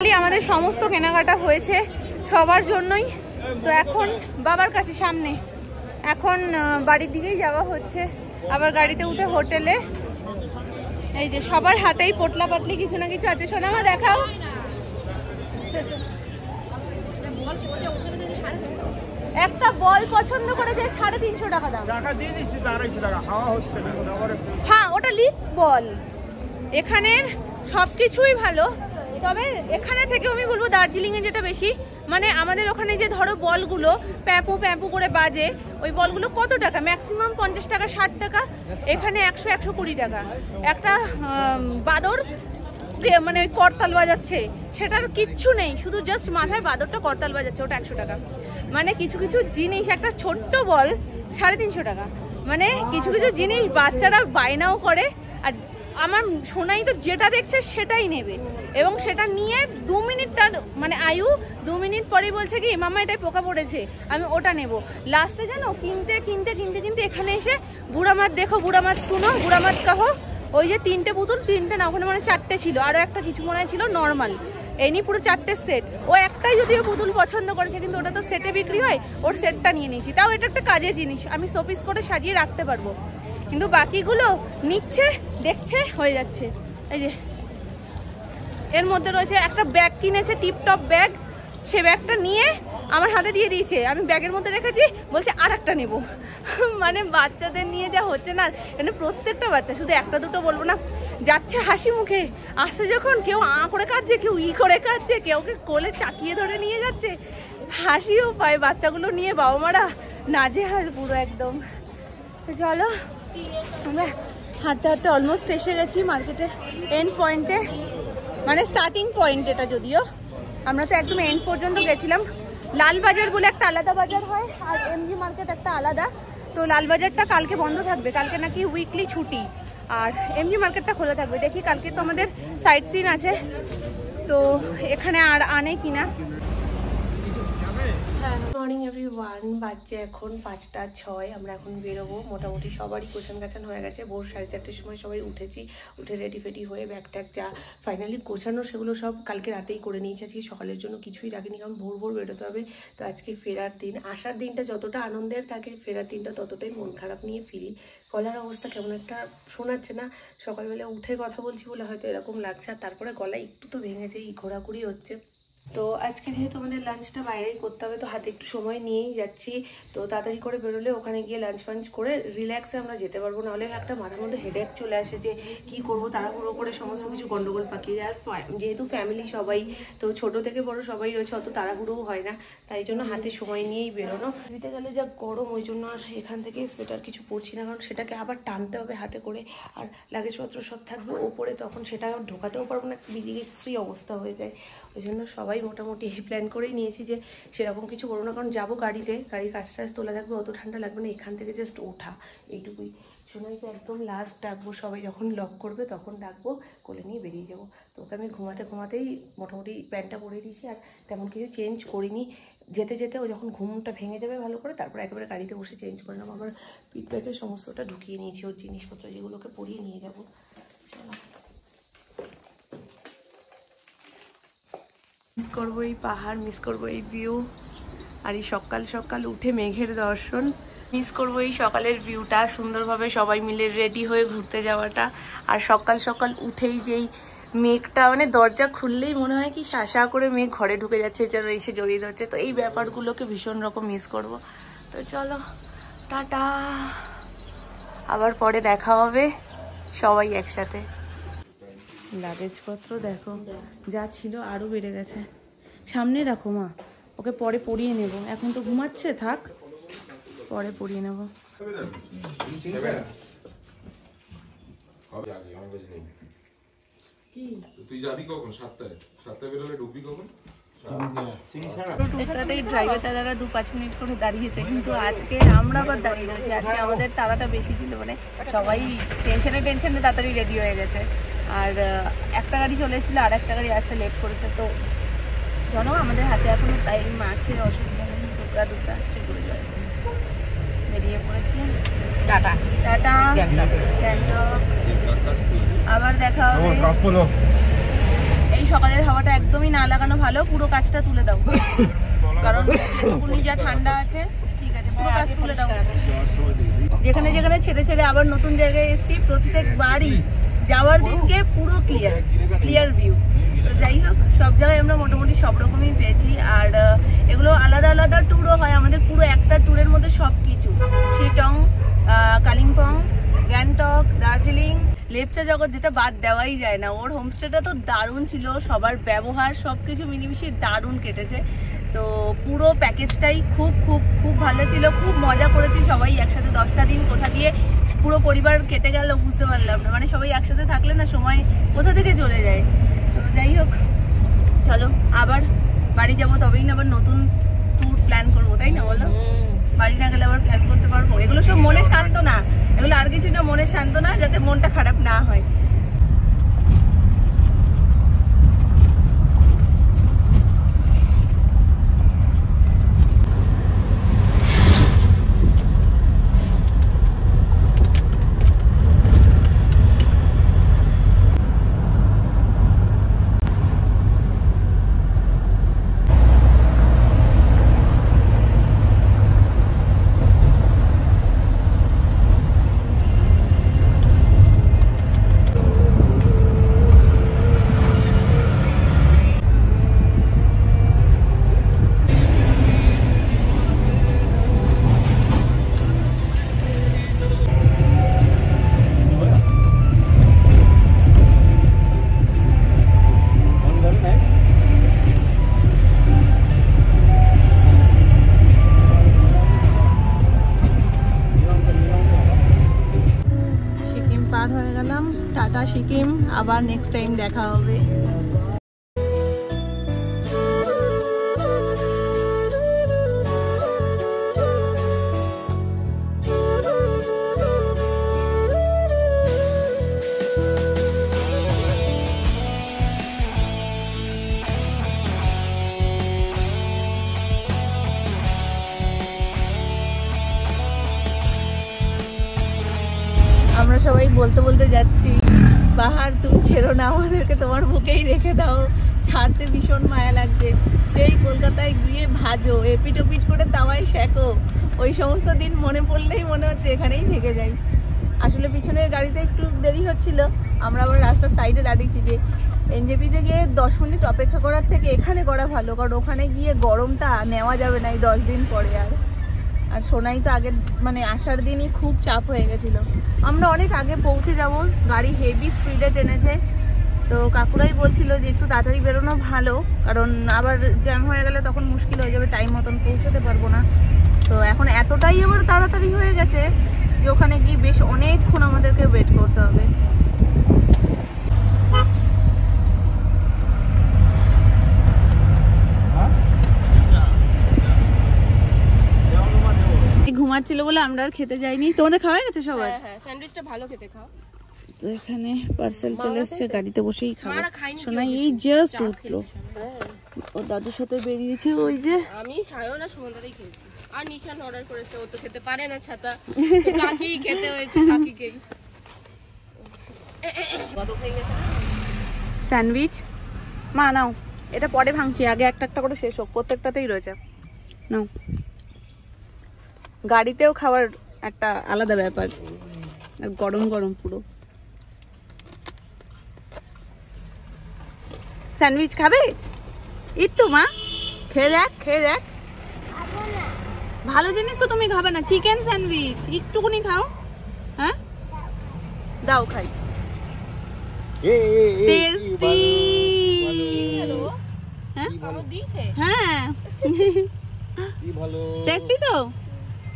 আমাদের সমস্ত কেনাকাটা হয়েছে সবার জন্যই। তো এখন বাবার কাছে সামনে, এখন বাড়ির দিকেই যাওয়া হচ্ছে। আবার গাড়িতে উঠে হোটেলে। এই যে সবার হাতেই পোটলা পাটলি কিছু না কিছু আছে। সোনামা দেখাও। একটা বল পছন্দ করে যে 350 টাকা দাম। হ্যাঁ ওটা লিক বল। এখানের সবকিছুই ভালো, তবে এখানে থেকে আমি বলবো দার্জিলিংয়ে যেটা বেশি, মানে আমাদের ওখানে যে ধরো বলগুলো প্যাপু প্যাপু করে বাজে, ওই বলগুলো কত টাকা? ম্যাক্সিমাম 50 টাকা 60 টাকা। এখানে 100-120 টাকা। একটা বাদর মানে করতাল বাজাচ্ছে, সেটার কিচ্ছু নেই, শুধু জাস্ট মাথায় বাদরটা করতাল বাজাচ্ছে, ওটা 100 টাকা। মানে কিছু কিছু জিনিস, একটা ছোট্ট বল 350 টাকা। মানে কিছু কিছু জিনিস বাচ্চারা বায়নাও করে, আর আমার সোনাই তো যেটা দেখছে সেটাই নেবে, এবং সেটা নিয়ে 2 মিনিট তার মানে আয়ু 2 মিনিট পরেই বলছে কি মামা এটাই পোকা পড়েছে, আমি ওটা নেব। লাস্টে জানো কিনতে কিনতে কিনতে কিনতে এখানে এসে বুড়া মাত দেখো, বুড়া মাত শুনো, বুড়া মাত কাহো, ওই যে 3টে পুতুল, 3টে না ওখানে মানে 4টে ছিল, আরও একটা কিছু মনে ছিল নর্মাল, এই নিয়ে পুরো 4টে সেট। ও একটাই যদিও পুতুল পছন্দ করেছে, কিন্তু ওটা তো সেটে বিক্রি হয়, ওর সেটটা নিয়ে নিয়েছি। তাও এটা একটা কাজের জিনিস, আমি শোপিস করে সাজিয়ে রাখতে পারবো, কিন্তু বাকিগুলো নিচ্ছে দেখছে হয়ে যাচ্ছে। এই যে এর মধ্যে রয়েছে একটা ব্যাগ কিনেছে, টিপটপ ব্যাগ, সে ব্যাগটা নিয়ে আমার হাতে দিয়ে দিয়েছে, আমি ব্যাগের মধ্যে রেখেছি, বলছে আর একটা নেবো। মানে বাচ্চাদের নিয়ে যা হচ্ছে না, মানে প্রত্যেকটা বাচ্চা, শুধু একটা দুটো বলবো না, যাচ্ছে হাসি মুখে, আসছে যখন কেউ করে কাঁদছে, কেউ করে কাঁদছে, কেউকে কোলে চাকিয়ে ধরে নিয়ে যাচ্ছে, হাসিও পায় বাচ্চাগুলো নিয়ে, বাবা মারা নাজেহাল পুরো একদম। চলো আমরা হাঁটতে হাঁটতে অলমোস্ট এসে গেছি মার্কেটের এন্ড পয়েন্টে, মানে স্টার্টিং পয়েন্ট এটা, যদিও আমরা তো একদম এন্ড পর্যন্ত গেছিলাম। লালবাজার বলে একটা আলাদা বাজার হয়, আর এমজি মার্কেট একটা আলাদা। তো লালবাজারটা কালকে বন্ধ থাকবে, কালকে নাকি উইকলি ছুটি, আর এমজি মার্কেটটা খোলা থাকবে। দেখি কালকে তো আমাদের সাইট সিন আছে, তো এখানে আর আনে কিনা। মর্নিং এভরিওয়ান, বাজছে এখন 5টা 6। আমরা এখন বেরোবো, মোটামুটি সবারই গোছান গাছান হয়ে গেছে। ভোর 4:30-র সময় সবাই উঠেছি, উঠে রেডি ফেডি হয়ে ব্যাগ ট্যাগ যা ফাইনালি গোছানো সেগুলো সব কালকে রাতেই করে নিয়েছি। আজকে সকালের জন্য কিছুই রাখিনি, কারণ ভোর ভোর বেরোতে হবে। তো আজকে ফেরার দিন, আসার দিনটা যতটা আনন্দের থাকে, ফেরার দিনটা ততটাই মন খারাপ নিয়ে ফিরি। গলার অবস্থা কেমন একটা শোনাচ্ছে না, সকালবেলা উঠে কথা বলছি বলে হয়তো এরকম লাগছে, আর তারপরে গলা একটু তো ভেঙেছে, এই ঘোরাঘুরি হচ্ছে। তো আজকে যেহেতু আমাদের লাঞ্চটা বাইরেই করতে হবে, তো হাতে একটু সময় নিয়েই যাচ্ছি। তো তাড়াতাড়ি করে বেরোলে ওখানে গিয়ে লাঞ্চ ফাঞ্চ করে রিল্যাক্সে আমরা যেতে পারবো, নাহলে একটা মাথার মধ্যে হেডেক চলে আসে যে কি করবো, তাড়াহুড়ো করে সমস্ত কিছু গন্ডগোল পাকিয়ে যায়। আর যেহেতু ফ্যামিলি সবাই, তো ছোট থেকে বড় সবাই রয়েছে, অত তাড়াহুড়োও হয় না, তাই জন্য হাতে সময় নিয়েই বেরোনো। দিতে গেলে যা গরম, ওই জন্য আর এখান থেকে সোয়েটার কিছু পরছি না, কারণ সেটাকে আবার টানতে হবে হাতে করে, আর লাগেজপত্র সব থাকবে ওপরে, তখন সেটা ঢোকাতেও পারবো না, বিড়িশ্রী অবস্থা হয়ে যায়। ওই জন্য সবাই মোটামুটি প্ল্যান করেই নিয়েছি যে সেরকম কিছু করবো না, কারণ যাবো গাড়িতে, গাড়ির কাজ টাজ তোলা থাকবে, অত ঠান্ডা লাগবে না, এখান থেকে জাস্ট ওঠা এইটুকুই। সোনাইকে একদম লাস্ট ডাকবো, সবাই যখন লক করবে তখন ডাকবো, কোলে নিয়ে বেরিয়ে যাবো। তো ওকে আমি ঘুমাতেই মোটামুটি প্যান্টটা পরে দিয়েছি, আর তেমন কিছু চেঞ্জ করিনি। যেতে যেতে ও যখন ঘুমটা ভেঙে দেবে ভালো করে, তারপর একেবারে গাড়িতে বসে চেঞ্জ করে নেবো। আমার পিট ব্যাগে সমস্তটা ঢুকিয়ে নিয়েছি, ওর জিনিসপত্র যেগুলোকে পরিয়ে নিয়ে যাবো। চলো, মিস করবো এই পাহাড়, মিস করবো এই ভিউ, আর এই সকাল সকাল উঠে মেঘের দর্শন, মিস করবো এই সকালের ভিউটা, সুন্দরভাবে সবাই মিলে রেডি হয়ে ঘুরতে যাওয়াটা। আর সকাল সকাল উঠেই যেই মেঘটা, মানে দরজা খুললেই মনে হয় কি শাসা করে মেঘ ঘরে ঢুকে যাচ্ছে, যেন এসে জড়িয়ে ধরছে। তো এই ব্যাপারগুলোকে ভীষণ রকম মিস করব। তো চলো টাটা, আবার পরে দেখা হবে সবাই একসাথে। লাগেজপত্র দেখো যা ছিল আরো বেড়ে গেছে, সামনে রাখো মা, ওকে পরে পরিয়ে নেব, এখন তো ঘুমাচ্ছে, থাক পরে পরিয়ে নেব। তুই যাবি কখন? 7টায় বেরোলে ঢুকবি কখন? ড্রাইভার দাদারা 2-5 মিনিট করে দাঁড়িয়েছে, কিন্তু আজকে আমরা আবার দাঁড়িয়ে গেছি। আজকে আমাদের তাড়াটা বেশি ছিল, মানে সবাই টেনশনে তাড়াতাড়ি রেডি হয়ে গেছে। আর একটা গাড়ি চলে এসেছিলো, আর একটা গাড়ি আসতে লেট করেছে। তো জানো আমাদের হাতে এখনো টাইম আছে, অসুবিধা নেই, দুটো আসছে করে যায়। বেরিয়ে পড়েছি, টাটা টাটা, আবার দেখা হবে। এই সকালের হাওয়াটা একদমই না লাগানো ভালো। পুরো কাজটা তুলে দাও, কারণ যেটুকুনি যা ঠান্ডা আছে। ঠিক আছে, পুরো কাজ তুলে দাও। যেখানে যেখানে ছেড়ে ছেড়ে আবার নতুন জায়গায় এসেছি, প্রত্যেকবারই যাওয়ার দিনকে পুরো ক্লিয়ার ভিউ। তো যাই হোক, সব জায়গায় আমরা মোটামুটি সব রকমই পেয়েছি। আর এগুলো আলাদা আলাদা ট্যুরও হয় আমাদের, পুরো একটা ট্যুরের মধ্যে সব কিছু। শিলং, কালিম্পং, গ্যাংটক, দার্জিলিং, লেপচা জগৎ যেটা বাদ দেওয়াই যায় না। ওর হোমস্টেটা তো দারুণ ছিল, সবার ব্যবহার সবকিছু মিলেমিশে দারুণ কেটেছে। তো পুরো প্যাকেজটাই খুব খুব খুব ভালো ছিল, খুব মজা করেছি সবাই একসাথে। 10টা দিন কোথা দিয়ে পুরো পরিবার কেটে গেল বুঝতে পারলাম না। মানে সবাই একসাথে থাকলে না সময় কোথা থেকে চলে যায়। তো যাই হোক, চলো আবার বাড়ি যাবো, তবেই না আবার নতুন ট্যুর প্ল্যান করবো, তাই না বলো? বাড়ি না গেলে আবার প্ল্যান করতে পারবো? এগুলো সব মনের সান্ত্বনা, এগুলো আর কিছু না, মনের সান্ত্বনা, যাতে মনটা খারাপ না হয়। টাটা সিকিম, আবার নেক্সট টাইম দেখা হবে। আমরা সবাই বলতে বলতে যাচ্ছি, পাহাড় তুমি ছেড়ো না আমাদেরকে, তোমার বুকেই রেখে দাও, ছাড়তে ভীষণ মায়া লাগছে। সেই কলকাতায় গিয়ে ভাজো, এপিট ওপিট করে তাওয়ায় শেখো, ওই সমস্ত দিন মনে পড়লেই মনে হচ্ছে এখানেই থেকে যাই। আসলে পিছনের গাড়িটা একটু দেরি হচ্ছিল, আমরা আবার রাস্তার সাইডে দাঁড়িয়েছি যে এনজেপিতে গিয়ে 10 মিনিট অপেক্ষা করার থেকে এখানে করা ভালো, কারণ ওখানে গিয়ে গরমটা নেওয়া যাবে না এই 10 দিন পরে। আর সোনাই তো আগের মানে আসার দিনই খুব চাপ হয়ে গেছিলো। আমরা অনেক আগে পৌঁছে যাব, গাড়ি হেভি স্পিডে টেনেছে। তো কাকুরাই বলছিল যে একটু তাড়াতাড়ি বেরোনো ভালো, কারণ আবার জ্যাম হয়ে গেলে তখন মুশকিল হয়ে যাবে, টাইম মতন পৌঁছতে পারবো না। তো এখন এতটাই আবার তাড়াতাড়ি হয়ে গেছে যে ওখানে গিয়ে বেশ অনেকক্ষণ আমাদেরকে ওয়েট করতে হবে। ঘুমাচ্ছিল বলে আমরা আর খেতে যাইনি। তোমাদের খাওয়া গেছে সবার? হ্যাঁ, স্যান্ডউইচটা ভালো খেতে খাও। তো এখানে পার্সেল চলে এসেছে, গাড়িতে বসেই খাবো। সোনাই এই জাস্ট উঠলো, ওর দাদুর সাথে বেরিয়েছে। ওই যে আমি সায়ন আর সুমন্তাই খেয়েছি, আর নিশান অর্ডার করেছে, ও তো খেতে পারে না ছাতা, কাকি খেতে হয়েছে কাকিকেই। স্যান্ডউইচ মা নাও, এটা পরে ভাঙছি, আগে একটা একটা করে শেষ হোক, প্রত্যেকটাতেই রয়েছে। নাও, গাড়িতেও খাওয়ার একটা আলাদা ব্যাপার, আর গরম গরম পুরো। স্যান্ডউইচ খাবে? এই তো মা, খেয়ে দেখ, খেয়ে দেখ। ভালো জিনিস তো তুমি খাবে না, চিকেন স্যান্ডউইচ একটুকুনি খাও। হ্যাঁ দাও খাই। টেস্টি। হ্যাঁ টেস্টি তো।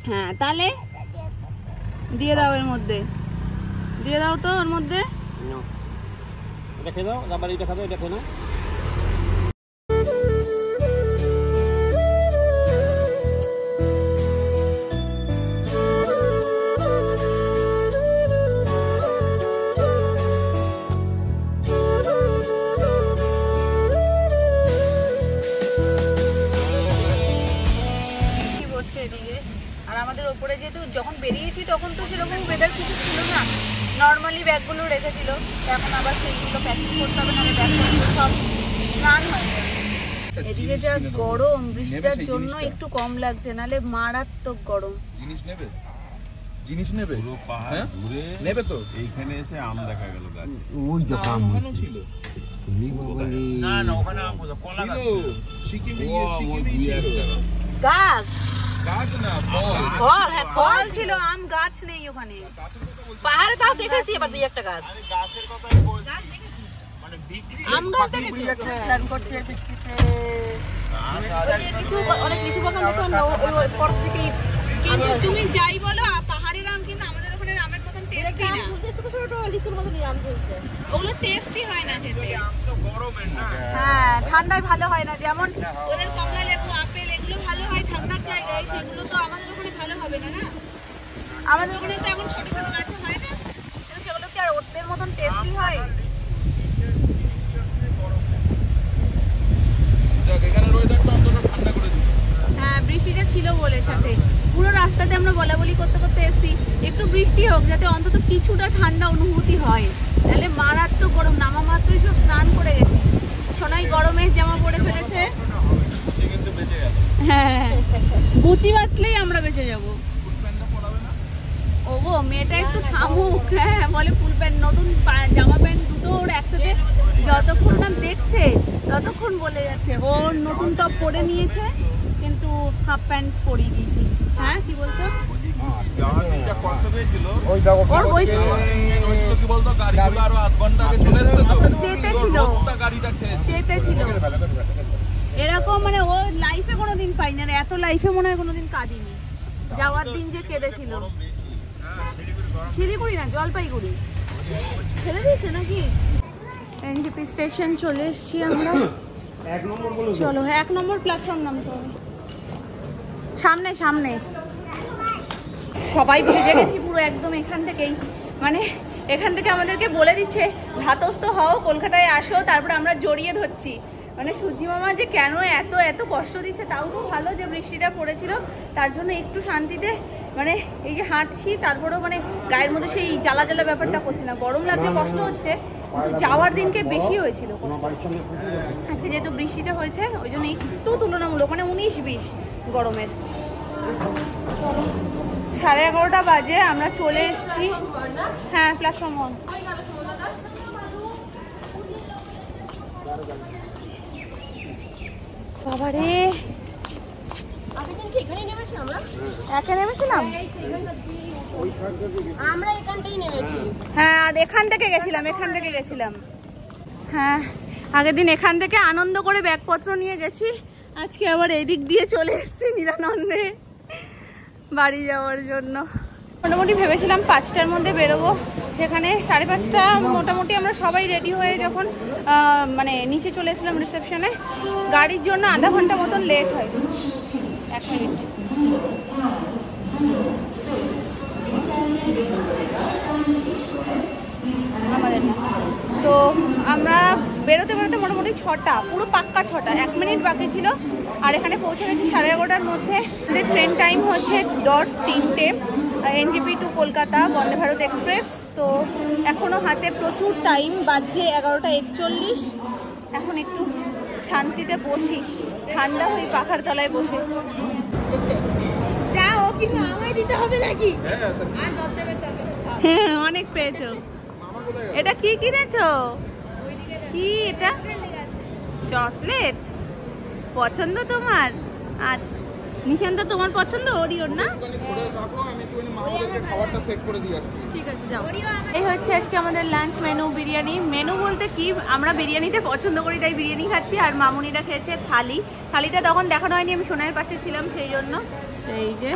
হ্যাঁ তাহলে দিয়ে দাও, এর মধ্যে দিয়ে দাও তো, ওর মধ্যে এটা খেয়ে দাও, আবার এটা খাবে, এটা খেয়ে নাও। আর আমাদের ওপরে যেহেতু যখন বেরিয়েছি তখন তো সেরকম ওয়েদার কিছু ছিল না, নর্মালি ব্যাগগুলো রেখেছিল। এখন আবার সেইগুলো প্যাকিং করতে হবে, নাহলে ব্যাগগুলো সব স্নান হয় না। এদিকে যা গরম, বৃষ্টিটার জন্য একটু কম লাগছে, নালে মারাত্মক গরম। জিনিস নেবে পুরো পাহাড় ঘুরে নেবে তো এইখানে এসে আম দেখা গেল গাছে। ওই যে আম ছিল না না ওখানে আম কোথায়? কলা গাছ ছিল। সিকিমে ও, ওই দুই একটা। গাছ গাছ না ফল ফল, হ্যাঁ ফল ছিল, আম গাছ নেই ওখানে। পাহাড়ে তাও দেখেছি এবার দুই একটা গাছ। আরে গাছের কথাই বলছি। মানে বিক্রি আম গাছ দেখেছি। প্ল্যান করছে বৃষ্টিতে অনেক লিচু বাগান দেখলাম না ওই পর থেকেই। কিন্তু তুমি যাই বলো, পাহাড়ের আম কিন্তু আমাদের ওখানে আমের মতন টেস্টি না। ছোট ছোট লিচুর মতো আম ঝুলছে। ওগুলো টেস্টি হয় না খেতে। আম তো গরমের না। হ্যাঁ, ঠান্ডায় ভালো হয় না। যেমন ওদের কমলা লেবু, আপেল এগুলো ভালো হয় ঠান্ডার জায়গায়, সেগুলো তো আমাদের ওখানে ভালো হবে না। না, আমাদের ওখানে তো এখন ছোট ছোট গাছে হয় না, কিন্তু সেগুলো কি আর ওদের মতন টেস্টি হয়? এখানের ওয়েদারটা অন্তত ঠান্ডা করে দিল। হ্যাঁ, বৃষ্টিটা ছিল বলে সাথে পুরো রাস্তাতে আমরা বলাবলি করতে করতে এসেছি একটু বৃষ্টি হোক, যাতে অন্তত কিছুটা ঠান্ডা অনুভূতি হয়। তাহলে মারাত্মক গরম, নামা মাত্রই সব স্নান করে গেছি। সোনাই গরমের জামা পরে ফেলেছে। বুচি কিন্তু বেঁচে গেল। হ্যাঁ, বুচি বাঁচলেই আমরা বেঁচে যাবো। ও গো, মেয়েটা একটু থামুক। হ্যাঁ, বলে ফুল প্যান্ট, নতুন জামা প্যান্ট দুটো ওর একসাথে যতক্ষণ না দেখছে ততক্ষণ বলে যাচ্ছে। ওর নতুন টপ পরে নিয়েছে কিন্তু হাফ প্যান্ট পরিয়ে দিয়েছি। হ্যাঁ, কি বলছো? যাওয়ার দিনটা কষ্ট পেয়েছিল। ওই দেখো ওর ওই হয়েছিল কি বলতো, গাড়িগুলো আরো আধ ঘন্টা আগে চলে আসতে তো। যেতে ছিল, রোদটা গাড়িটা খেয়েছে। যেতে ছিল। এরকম মানে ও লাইফে কোনোদিন পাইনি, আর এত লাইফে মনে হয় কোনোদিন কাঁদিনি। যাওয়ার দিন যে কেঁদেছিল। শিলিগুড়ি না, জলপাইগুড়ি ফেলে দিয়েছে নাকি? এনজিপি স্টেশন চলে এসেছি আমরা। চলো, 1 নম্বর প্ল্যাটফর্ম নামতে হবে। সামনে সামনে সবাই ভেজে গেছি পুরো একদম। এখান থেকেই মানে এখান থেকে আমাদেরকে বলে দিচ্ছে ধাতস্থ হও, কলকাতায় আসো, তারপরে আমরা জড়িয়ে ধরছি। মানে সূর্যি মামা যে কেন এত এত কষ্ট দিচ্ছে, তাও তো ভালো যে বৃষ্টিটা পড়েছিল, তার জন্য একটু শান্তিতে মানে এই যে হাঁটছি, তারপরেও মানে গায়ের মধ্যে সেই জ্বালা জ্বালা ব্যাপারটা করছে না। গরম লাগছে, কষ্ট হচ্ছে, কিন্তু যাওয়ার দিনকে বেশি হয়েছিল কষ্ট। আজকে যেহেতু বৃষ্টিটা হয়েছে ওই জন্য একটু তুলনামূলক মানে 19-20 গরমের। 11:30 বাজে, আমরা চলে এসেছি। হ্যাঁ, প্ল্যাটফর্ম 1। বাবারে, আগের কি এখানেই নেমেছি আমরা? একে নেমেছিলাম। আমরা এখানটাই নেমেছি। হ্যাঁ, আর এখান থেকে গেছিলাম। হ্যাঁ, আগের দিন এখান থেকে আনন্দ করে ব্যাগপত্র নিয়ে গেছি, আজকে আবার এই দিক দিয়ে চলে এসেছি নিরানন্দে বাড়ি যাওয়ার জন্য। মোটামুটি ভেবেছিলাম 5টার মধ্যে বেরোবো, সেখানে 5:30 মোটামুটি আমরা সবাই রেডি হয়ে যখন মানে নিচে চলে এসেছিলাম রিসেপশনে, গাড়ির জন্য আধা ঘন্টা মতন লেট হয়। 1 মিনিট। আমাদের না তো আমরা বেরোতে মোটামুটি 6টা, পুরো পাক্কা 6টা, 1 মিনিট বাকি ছিল। আর এখানে পৌঁছে গেছি 11:30-র মধ্যে। আমাদের ট্রেন টাইম হচ্ছে 3:00 NJP two Kolkata Vande Bharat express. তো এখনও হাতে প্রচুর টাইম, বাজছে 11:41। এখন একটু শান্তিতে বসি, ঠান্ডা হয়ে পাখার তলায় বসে। যাও, কিন্তু আমায় দিতে হবে নাকি? হ্যাঁ, অনেক পেয়েছো। এটা কি কিনেছো? কি এটা? চকলেট পছন্দ তোমার? আচ্ছা, নিশান্ত তোমার পছন্দ? ওরিওর না? খাবারটা সেট করে দিয়ে আসছি। ঠিক আছে, যাও। এই হচ্ছে আজকে আমাদের লাঞ্চ মেনু। বিরিয়ানি মেনু বলতে কি, আমরা বিরিয়ানিতে পছন্দ করি তাই বিরিয়ানি খাচ্ছি, আর মামুনিরা খেয়েছে থালিটা তখন দেখানো হয়নি, আমি সোনার পাশে ছিলাম সেই জন্য। এই যে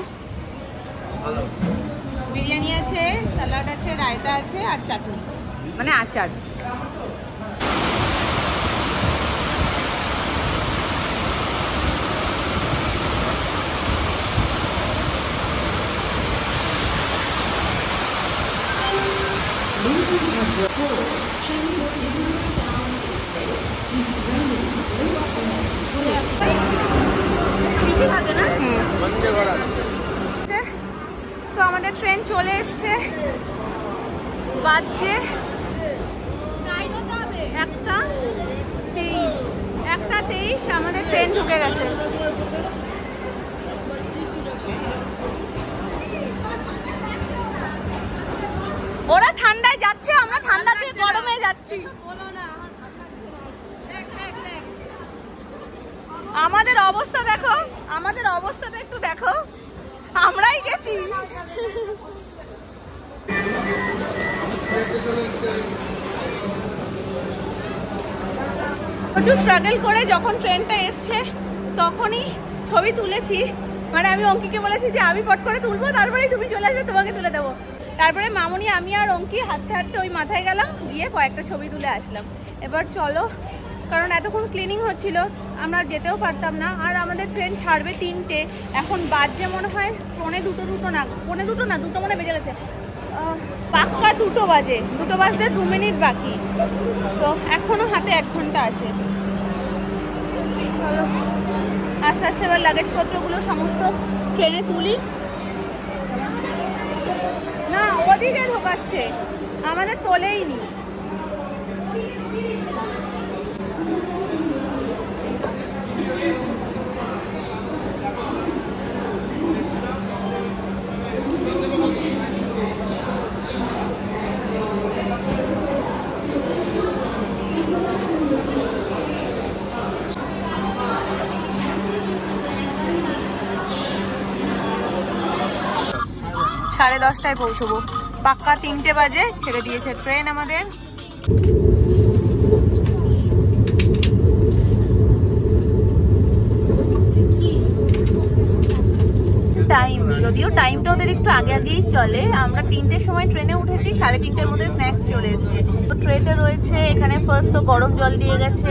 বিরিয়ানি আছে, স্যালাড আছে, রায়তা আছে আর চাটনি মানে আচার। বেশি থাকে না? তো আমাদের ট্রেন চলে এসছে, বাজছে 1:23। 9:23 আমাদের ট্রেন ঢুকে গেছে। ওরা ঠান্ডায় যাচ্ছে, আমরা ঠান্ডা দিয়ে গরমে যাচ্ছি। আমাদের অবস্থা দেখো, আমাদের অবস্থাটা একটু দেখো, আমরাই গেছি। প্রচুর স্ট্রাগল করে যখন ট্রেনটা এসছে তখনই ছবি তুলেছি। মানে আমি অঙ্কিকে বলেছি যে আমি পট করে তুলবো, তারপরেই তুমি চলে আসবে, তোমাকে তুলে দেবো। তারপরে মামুনি, আমি আর অঙ্কি হাঁটতে হাঁটতে ওই মাথায় গেলাম, গিয়ে কয়েকটা ছবি তুলে আসলাম। এবার চলো, কারণ এতক্ষণ ক্লিনিং হচ্ছিল, আমরা যেতেও পারতাম না। আর আমাদের ট্রেন ছাড়বে 3টে, এখন বাজে মনে হয় পৌনে দুটো না, দুটো মনে বেজে গেছে, পাক্কা 2টো বাজে। 2টো বাজতে 2 মিনিট বাকি, তো এখনো হাতে 1 ঘন্টা আছে। চলো আস্তে আস্তে এবার লাগেজপত্রগুলো সমস্ত ট্রেনে তুলি। না, ওদিকে ঢোকাচ্ছে, আমাদের তোলেই নি। সাড়ে 10টায় পৌঁছবো, পাক্কা 3টে বাজে ছেড়ে দিয়েছে ট্রেন আমাদের। টাইম, যদিও টাইমটা ওদের একটু আগে আগেই চলে। আমরা 3টের সময় ট্রেনে উঠেছি, 3:30-র মধ্যে স্ন্যাক্স চলে এসছে। তো ট্রেতে রয়েছে এখানে ফার্স্ট তো গরম জল দিয়ে গেছে,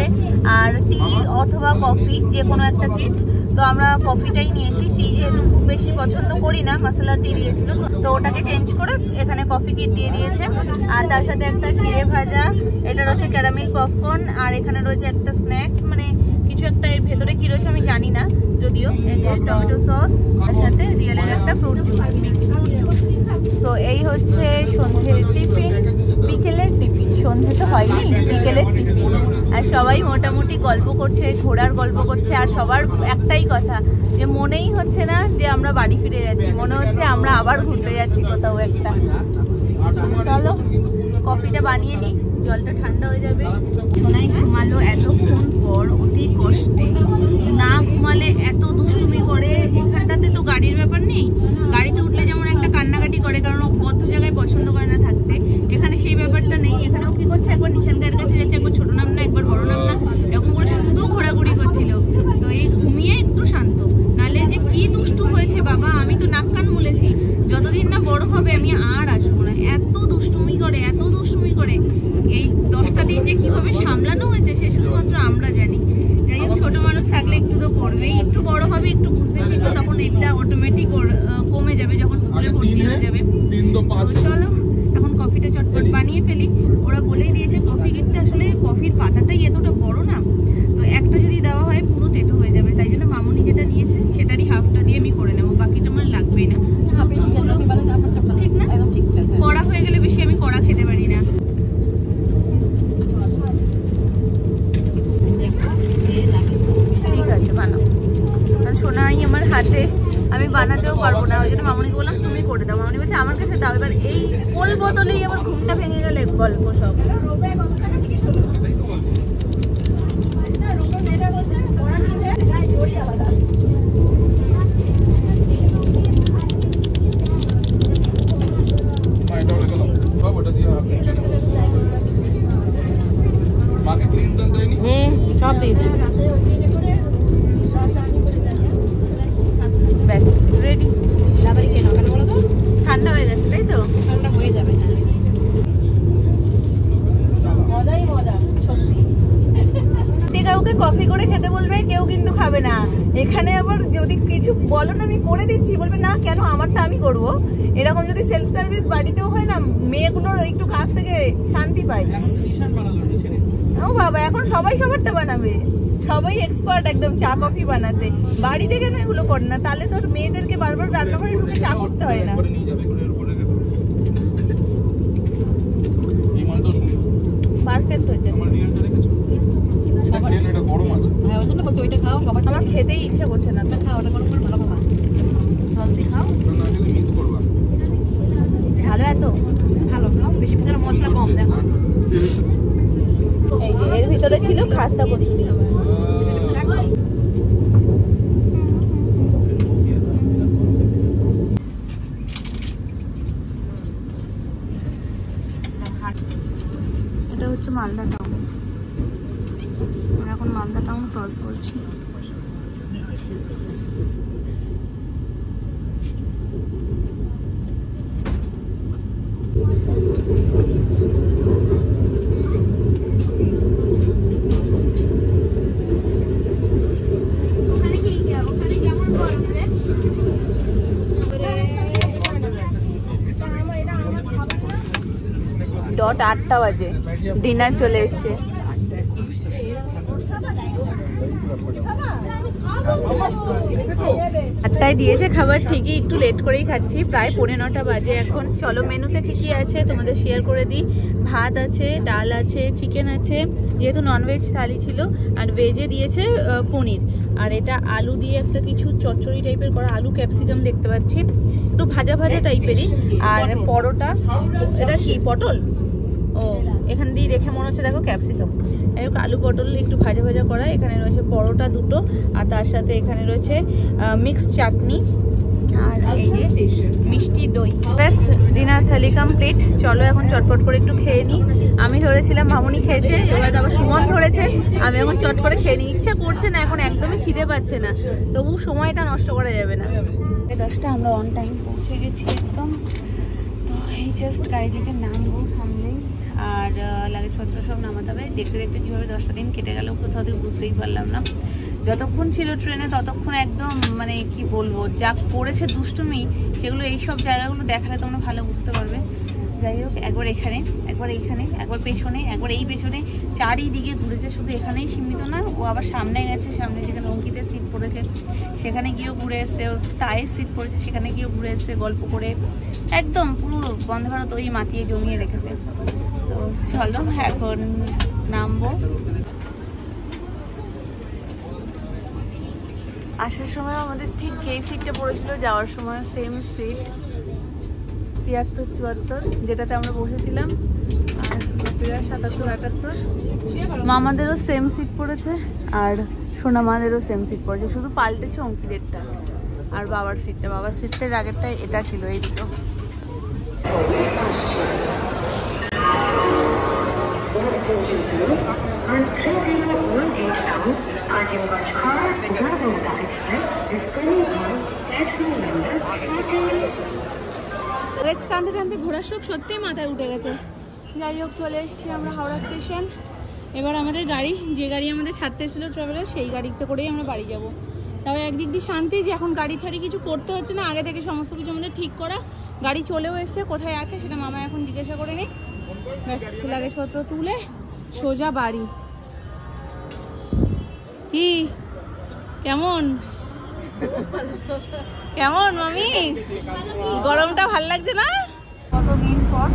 আর টি অথবা কফি, যে কোনো একটা কিট। তো আমরা কফিটাই নিয়েছি, টি যেহেতু খুব বেশি পছন্দ করি না, মশলা টি দিয়েছিল, তো ওটাকে চেঞ্জ করে এখানে কফি কিট দিয়ে দিয়েছে। আর তার সাথে একটা চিড়ে ভাজা, এটা রয়েছে ক্যারামেল পপকর্ন, আর এখানে রয়েছে একটা স্ন্যাক্স, মানে কিছু একটা এর ভেতরে কি রয়েছে আমি জানি না, যদিও এই যে টমেটো সস, তার সাথে রিয়েলের একটা fruit juice, mix fruit juice. So এই হচ্ছে সন্ধ্যের টিফিন, বিকেলের টিফিন, সন্ধ্যে তো হয়নি, বিকেলের টিফিন। আর সবাই মোটামুটি গল্প করছে, ঘোরার গল্প করছে, আর সবার একটাই কথা যে মনেই হচ্ছে না যে আমরা বাড়ি ফিরে যাচ্ছি, মনে হচ্ছে আমরা আবার ঘুরতে যাচ্ছি কোথাও একটা। চলো কফিটা বানিয়ে নিই, জলটা ঠান্ডা হয়ে যাবে। সোনাই ঘুমালো এতক্ষণ পর অতি কষ্টে, না ঘুমালে এত দুষ্টুমি করে। এখানটাতে তো গাড়ির ব্যাপার নেই, গাড়িতে উঠলে যেমন একটা কান্নাকাটি করে, কারণ ও বদ্ধ জায়গায় পছন্দ করে না থাকতে। এখানে সেই ব্যাপারটা নেই, এখানেও কি করছে, একবার নিশান গায়ের কাছে যাচ্ছে, একবার ছোট নাম না, একবার বড় নাম না, এরকম করে শুধু ঘোরাঘুরি করছিল। তো এই ঘুমিয়ে একটু শান্ত, নালে যে কি দুষ্টু হয়েছে বাবা, আমি তো নাক কান মুলেছি। যতদিন না বড় হবে আমি আর আসবো না, এত দুষ্টুমি করে, এত দুষ্টুমি করে। এই 10টা দিন যে কিভাবে সামলানো হয়েছে সে শুধুমাত্র আমরা জানি। যাই হোক, ছোট মানুষ থাকলে একটু তো করবেই, একটু বড় হবে, একটু বুঝতে শিখবে, তখন এটা অটোমেটিক কমে যাবে যখন স্কুলে ভর্তি হয়ে যাবে। চলো এখন কফিটা চটপট বানিয়ে ফেলি। ওরা বলেই দিয়েছে কফি কিটটা আসলে কফির পাতাটাই এতটা বড় না, তো একটা যদি দেওয়া হয় পুরো তেতো হয়ে যাবে, তাই জন্য মামুনি যেটা নিয়েছে সেটারই হাফটা দিয়ে আমি করে নেবো, বাকিটা আমার লাগবেই না। ঠিক না, কড়া হয়ে গেলে বেশি আমি কড়া খেতে পারি না। ঠিক আছে বানাও, কারণ সোনাই আমার হাতে, আমি বানাতেও পারবো না, ওই জন্য মামুনিকে বললাম তুমি করে দাও। মামুনি বলছে আমার কাছে দাও। এবার এই কোল বদলেই আমার ঘুমটা ভেঙে গেলে গল্প সব। সব দিয়েছি, ব্যাস রেডি। ঠান্ডা হয়ে গেছে তাই তো, ঠান্ডা হয়ে যাবে। মজাই মজা সত্যি। কাউকে কফি করে খেতে বলবে, কেউ কিন্তু খাবে না। এখানে আবার যদি কিছু বলো না আমি করে দিচ্ছি, বলবে না কেন, আমারটা আমি করবো। এরকম যদি সেলফ সার্ভিস বাড়িতেও হয় না, মেয়েগুলোর একটু কাছ থেকে শান্তি পায়। ও বাবা, এখন সবাই সবারটা বানাবে, সবাই এক্সপার্ট একদম চা কফি বানাতে। বাড়িতে কেন এগুলো করে না, তাহলে তোর মেয়েদেরকে বারবার রান্নাঘরে ঢুকে চা করতে হয় না। পারফেক্ট হয়েছে। এটা গরম আছে। আমার খেতেই ইচ্ছে করছে না। তো খাও, ওটা গরম করে ভালো খাবা, সস দিয়ে খাও। না তুমি মিস করবা। ভালো, এত ভালো, বেশি ভিতরে মশলা কম। দেখো এই যে এর ভিতরে ছিল খাস্তা বড়ি। এটা হচ্ছে মালদা টাউন। আমরা এখন মালদা টাউন ক্রস করছি। ডট 8টা বাজে, ডিনার চলে এসছে। আটটায় দিয়েছে খাবার, ঠিকই একটু লেট করেই খাচ্ছি, প্রায় 9:45 বাজে এখন। চলো মেনুতে কি কি আছে তোমাদের শেয়ার করে দিই। ভাত আছে, ডাল আছে, চিকেন আছে, যেহেতু ননভেজ থালি ছিল, আর ভেজে দিয়েছে পনির, আর এটা আলু দিয়ে একটা কিছু চচ্চড়ি টাইপের করা, আলু ক্যাপসিকাম দেখতে পাচ্ছি, একটু ভাজা ভাজা টাইপেরই। আর পরোটা, এটা কি পটল, ও এখান দিয়ে দেখে মনে হচ্ছে দেখো ক্যাপসিকাম, আলু পটল একটু ভাজা ভাজা করা। এখানে রয়েছে পরোটা দুটো, আর তার সাথে এখানে রয়েছে মিক্সড চাটনি, আর এই যে মিষ্টি দই। ব্যাস ডিনার থালি কমপ্লিট। চলো এখন চটপট করে একটু খেয়ে নিই। আমি ধরেছিলাম, মামুনি খেয়েছে, এবার আবার সুমন ধরেছে, আমি এখন চট করে খেয়ে নিই। ইচ্ছা করছে না, এখন একদমই খিদে পাচ্ছে না, তবু সময়টা নষ্ট করা যাবে না। 10টা আমরা অন টাইম পৌঁছে গেছি একদম। তো এই জাস্ট গাড়ি থেকে নামবো সামনেই, আর লাগেজপত্র সব নামাতে হবে। দেখতে দেখতে কীভাবে 10টা দিন কেটে গেল কোথাও দিয়ে বুঝতেই পারলাম না। যতক্ষণ ছিল ট্রেনে ততক্ষণ একদম মানে কি বলবো, যা করেছে দুষ্টুমি সেগুলো, এই সব জায়গাগুলো দেখালে তোমরা ভালো বুঝতে পারবে। যাই হোক, একবার এখানে, একবার এইখানে, একবার পেছনে, একবার এই পেছনে, চারিদিকে ঘুরেছে, শুধু এখানেই সীমিত না, ও আবার সামনে গেছে, সামনে যেখানে অঙ্কিতের সিট পড়েছে সেখানে গিয়েও ঘুরে এসছে, ওর তায়ের সিট পড়েছে সেখানে গিয়েও ঘুরে এসছে, গল্প করে একদম পুরো বন্দে ভারত ওই মাতিয়ে জমিয়ে রেখেছে। তো চলো এখন নামবো। আসার সময় আমাদের ঠিক যেই সিটটা পড়েছিল, যাওয়ার সময় সেম সিট, 73-74, যেটাতে আমরা বসেছিলাম, আর 77-78। মামাদেরও সেম সিট পড়েছে, আর সোনামাদেরও সেম সিট পড়েছে, শুধু পাল্টেছে অঙ্কিদেরটা আর বাবার সিটটা। বাবার সিটটার আগেরটাই এটা ছিল, এই দুটো। টানতে টানতে ঘোরার শোক সত্যিই মাথায় উঠে গেছে। যাই হোক, চলে এসেছি আমরা হাওড়া স্টেশন। এবার আমাদের গাড়ি, যে গাড়ি আমাদের ছাড়তে এসেছিল ট্রাভেলার, সেই গাড়িতে করেই আমরা বাড়ি যাব। তবে একদিক দিয়ে শান্তি যে এখন গাড়ি ছাড়ি কিছু করতে হচ্ছে না, আগে থেকে সমস্ত কিছু আমাদের ঠিক করা, গাড়ি চলেও এসছে, কোথায় আছে সেটা মামা এখন জিজ্ঞাসা করে নেই। ব্যাস লাগেজপত্র তুলে সোজা বাড়ি। কি কেমন কেমন মামি, গরমটা ভাল লাগছে না? কতদিন পর